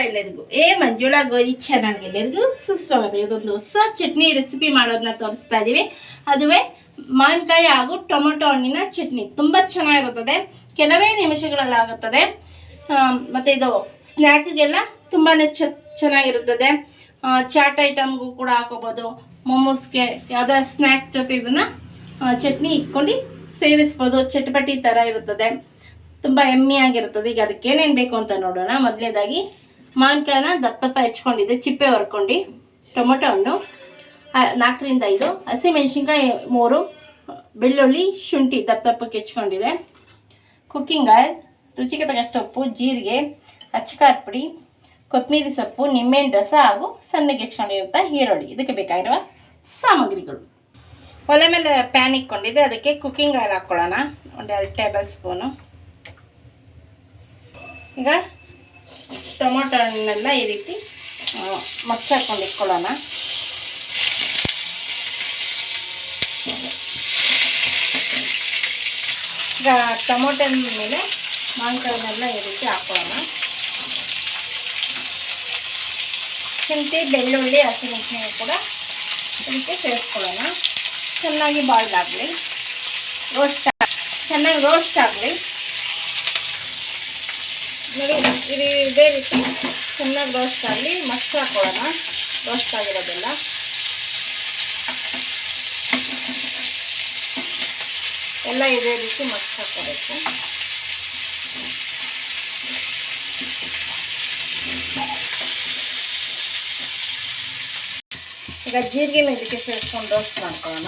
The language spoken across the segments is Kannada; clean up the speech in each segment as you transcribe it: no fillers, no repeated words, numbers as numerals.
ಎಲ್ಲರಿಗೂ ಮಂಜುಳಾ ಗೋರಿ ಚಾನಲ್ಗೆ ಎಲ್ಲರಿಗೂ ಸುಸ್ವಾಗತ. ಇದೊಂದು ಹೊಸ ಚಟ್ನಿ ರೆಸಿಪಿ ಮಾಡೋದನ್ನ ತೋರಿಸ್ತಾ ಇದ್ದೀವಿ. ಅದುವೇ ಮಾವಿನಕಾಯಿ ಹಾಗೂ ಟೊಮೊಟೊ ಹಣ್ಣಿನ ಚಟ್ನಿ. ತುಂಬ ಚೆನ್ನಾಗಿರುತ್ತದೆ, ಕೆಲವೇ ನಿಮಿಷಗಳಲ್ಲಿ ಆಗುತ್ತದೆ. ಮತ್ತು ಇದು ಸ್ನ್ಯಾಕ್ಗೆಲ್ಲ ತುಂಬಾ ಚೆನ್ನಾಗಿರುತ್ತದೆ. ಚಾಟ್ ಐಟಮ್ಗೂ ಕೂಡ ಹಾಕೋಬೋದು, ಮೊಮೋಸ್ಗೆ ಯಾವುದಾದ್ರು ಸ್ನ್ಯಾಕ್ ಜೊತೆ ಇದನ್ನು ಚಟ್ನಿ ಇಟ್ಕೊಂಡು ಸೇವಿಸ್ಬೋದು. ಚಟಪಟಿ ಥರ ಇರುತ್ತದೆ, ತುಂಬ ಆಗಿರುತ್ತದೆ. ಈಗ ಅದಕ್ಕೆ ಏನೇನು ಬೇಕು ಅಂತ ನೋಡೋಣ. ಮೊದಲನೇದಾಗಿ ಮಾವಿನಕಾಯಿನ ದಪ್ಪ ಹೆಚ್ಕೊಂಡಿದ್ದೆ, ಚಿಪ್ಪೆ ಹೊರ್ಕೊಂಡು. ಟೊಮೊಟೊ ಹಣ್ಣು 4ರಿಂದ 5, ಹಸಿಮೆಣ್ಸಿನ್ಕಾಯಿ 3, ಬೆಳ್ಳುಳ್ಳಿ, ಶುಂಠಿ ದಪ್ಪಕ್ಕೆ ಹೆಚ್ಕೊಂಡಿದೆ. ಕುಕ್ಕಿಂಗ್ ಆಯಿಲ್, ರುಚಿಗೆ ತಕ್ಕಷ್ಟು ಉಪ್ಪು, ಜೀರಿಗೆ, ಅಚ್ಚಕಾರ ಪುಡಿ, ಕೊತ್ತಂಬರಿ ಸೊಪ್ಪು, ನಿಂಬೆಹಣ್ಣು ರಸ ಹಾಗೂ ಸಣ್ಣಗೆ ಹೆಚ್ಕೊಂಡಿರುತ್ತ ಈರುಳ್ಳಿ. ಇದಕ್ಕೆ ಬೇಕಾಗಿರುವ ಸಾಮಗ್ರಿಗಳು. ಒಲೆ ಮೇಲೆ ಪ್ಯಾನ್ ಇಟ್ಕೊಂಡಿದ್ದೆ, ಅದಕ್ಕೆ ಕುಕ್ಕಿಂಗ್ ಆಯಿಲ್ ಹಾಕ್ಕೊಳ್ಳೋಣ, 1-2 ಟೇಬಲ್ ಸ್ಪೂನು. ಈಗ ಟೊಮೊಟೊ ಹಣ್ಣೆಲ್ಲ ಈ ರೀತಿ ಮಗ್ಚಾಕೊಂಡು ಇಟ್ಕೊಳ್ಳೋಣ. ಈಗ ಟೊಮೊಟೊ ಮೇಲೆ ಮಾವಿನಕಾಯಿನೆಲ್ಲ ಈ ರೀತಿ ಹಾಕ್ಕೊಳ್ಳೋಣ. ಶುಂಠಿ, ಬೆಳ್ಳುಳ್ಳಿ, ಹಸಿಮೆಣಸಿನಕಾಯಿ ಕೂಡ ಇದಕ್ಕೆ ಸೇರಿಸ್ಕೊಳ್ಳೋಣ. ಚೆನ್ನಾಗಿ ಬಾಯ್ಲ್ ಆಗಲಿ, ಚೆನ್ನಾಗಿ ರೋಸ್ಟ್ ಆಗಲಿ. ನೋಡಿ, ಇದೇ ರೀತಿ ಚೆನ್ನಾಗಿ ರೋಸ್ಟ್ ಆಗಲಿ. ಮಸ್ತ್ ಹಾಕ್ಕೊಳ್ಳೋಣ ರೋಸ್ಟ್ ಆಗಿರೋದೆಲ್ಲ. ಎಲ್ಲ ಇದೇ ರೀತಿ ಮಸ್ತ್ ಹಾಕ್ಕೋಬೇಕು. ಈಗ ಜೀರಿಗೆನ ಇದಕ್ಕೆ ಸೇರಿಸ್ಕೊಂಡು ರೋಸ್ಟ್ ಮಾಡ್ಕೊಳ್ಳೋಣ.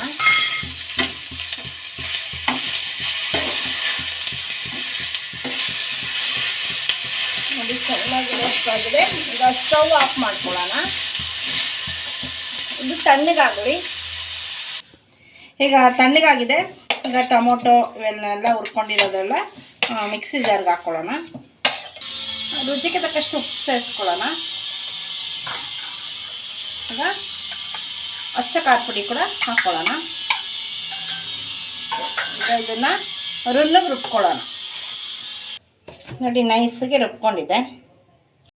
ನೋಡಿ, ಚೆನ್ನಾಗಿ ರೋಸ್ಟ್ ಆಗಿದೆ. ಈಗ ಸ್ಟವ್ ಆಫ್ ಮಾಡ್ಕೊಳ್ಳೋಣ. ಇದು ತಣ್ಣಗಾಗಲಿ. ಈಗ ತಣ್ಣಗಾಗಿದೆ. ಈಗ ಟೊಮೊಟೊ ಇವೆಲ್ಲ ಹುರ್ಕೊಂಡಿರೋದೆಲ್ಲ ಮಿಕ್ಸಿ ಜಾರ್ಗೆ ಹಾಕ್ಕೊಳ್ಳೋಣ. ರುಚಿಗೆ ತಕ್ಕಷ್ಟು ಉಪ್ಪು ಸೇರಿಸ್ಕೊಳ್ಳೋಣ. ಈಗ ಅಚ್ಚಕಾರ ಪುಡಿ ಕೂಡ ಹಾಕ್ಕೊಳ್ಳೋಣ. ಈಗ ಇದನ್ನು ರುಲ್ಲಗೆ ರುಬ್ಕೊಳ್ಳೋಣ. ನೋಡಿ, ನೈಸಿಗೆ ರುಬ್ಕೊಂಡಿದೆ.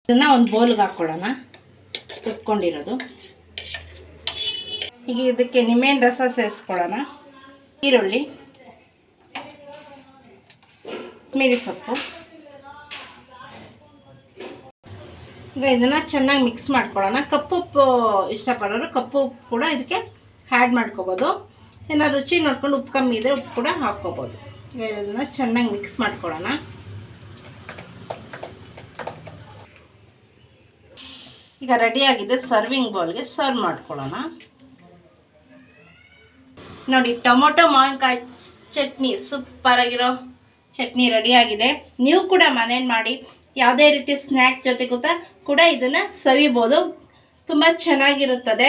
ಇದನ್ನು ಒಂದು ಬೌಲ್ಗೆ ಹಾಕ್ಕೊಳ್ಳೋಣ, ರುಬ್ಕೊಂಡಿರೋದು. ಈಗ ಇದಕ್ಕೆ ನಿಂಬೆಹಣ್ಣು ರಸ ಸೇರಿಸ್ಕೊಳ್ಳೋಣ. ಈರುಳ್ಳಿ, ಕೊತ್ತಂಬರಿ ಸೊಪ್ಪು. ಈಗ ಇದನ್ನು ಚೆನ್ನಾಗಿ ಮಿಕ್ಸ್ ಮಾಡ್ಕೊಳ್ಳೋಣ. ಕಪ್ಪು ಉಪ್ಪು ಇಷ್ಟಪಡೋರು ಕಪ್ಪು ಉಪ್ಪು ಕೂಡ ಇದಕ್ಕೆ ಆ್ಯಡ್ ಮಾಡ್ಕೋಬೋದು. ಏನಾದ್ರು ರುಚಿ ನೋಡ್ಕೊಂಡು ಉಪ್ಪು ಕಮ್ಮಿ ಇದ್ದರೆ ಉಪ್ಪು ಕೂಡ ಹಾಕ್ಕೋಬೋದು. ಈಗ ಇದನ್ನು ಚೆನ್ನಾಗಿ ಮಿಕ್ಸ್ ಮಾಡ್ಕೊಳ್ಳೋಣ. ಈಗ ರೆಡಿಯಾಗಿದೆ. ಸರ್ವಿಂಗ್ ಬೌಲ್ಗೆ ಸರ್ವ್ ಮಾಡ್ಕೊಳ್ಳೋಣ. ನೋಡಿ, ಟೊಮೊಟೊ ಮಾವಿನಕಾಯಿ ಚಟ್ನಿ, ಸೂಪರಾಗಿರೋ ಚಟ್ನಿ ರೆಡಿಯಾಗಿದೆ. ನೀವು ಕೂಡ ಮನೇಲಿ ಮಾಡಿ ಯಾವುದೇ ರೀತಿ ಸ್ನ್ಯಾಕ್ ಜೊತೆ ಕೂಡ ಇದನ್ನು ಸವಿಬೋದು. ತುಂಬ ಚೆನ್ನಾಗಿರುತ್ತದೆ.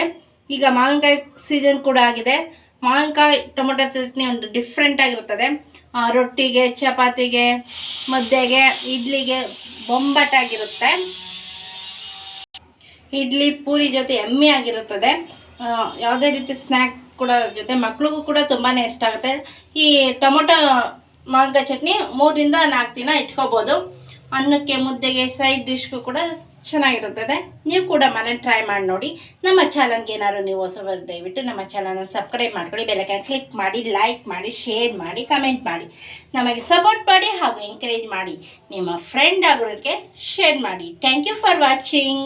ಈಗ ಮಾವಿನಕಾಯಿ ಸೀಸನ್ ಕೂಡ ಆಗಿದೆ. ಮಾವಿನಕಾಯಿ ಟೊಮೊಟೊ ಚಟ್ನಿ ಒಂದು ಡಿಫ್ರೆಂಟಾಗಿರುತ್ತದೆ. ರೊಟ್ಟಿಗೆ, ಚಪಾತಿಗೆ, ಮುದ್ದೆಗೆ, ಇಡ್ಲಿಗೆ ಬೊಂಬಾಟಾಗಿರುತ್ತೆ. ಇಡ್ಲಿ, ಪೂರಿ ಜೊತೆ ಆಗಿರುತ್ತದೆ. ಯಾವುದೇ ರೀತಿ ಸ್ನ್ಯಾಕ್ ಕೂಡ ಜೊತೆ ಮಕ್ಳಿಗೂ ಕೂಡ ತುಂಬಾ ಇಷ್ಟ ಆಗುತ್ತೆ. ಈ ಟೊಮೊಟೊ ಮಾವಿನಕಾಯಿ ಚಟ್ನಿ 3ರಿಂದ 4 ದಿನ ಇಟ್ಕೋಬೋದು. ಅನ್ನಕ್ಕೆ, ಮುದ್ದೆಗೆ, ಸೈಡ್ ಡಿಶ್ಗೂ ಕೂಡ ಚೆನ್ನಾಗಿರುತ್ತದೆ. ನೀವು ಕೂಡ ಮನೇಲಿ ಟ್ರೈ ಮಾಡಿ ನೋಡಿ. ನಮ್ಮ ಚಾನಲ್ಗೆ ಏನಾದ್ರು ನೀವು ಹೊಸಬರು ದಯವಿಟ್ಟು ನಮ್ಮ ಚಾನಲ್ನ ಸಬ್ಸ್ಕ್ರೈಬ್ ಮಾಡ್ಕೊಳ್ಳಿ. ಬೆಲ್ಲೈಕನ್ ಕ್ಲಿಕ್ ಮಾಡಿ, ಲೈಕ್ ಮಾಡಿ, ಶೇರ್ ಮಾಡಿ, ಕಮೆಂಟ್ ಮಾಡಿ, ನಮಗೆ ಸಪೋರ್ಟ್ ಮಾಡಿ ಹಾಗೂ ಎಂಕರೇಜ್ ಮಾಡಿ. ನಿಮ್ಮ ಫ್ರೆಂಡ್ ಆಗೋರಿಗೆ ಶೇರ್ ಮಾಡಿ. Thank you for watching.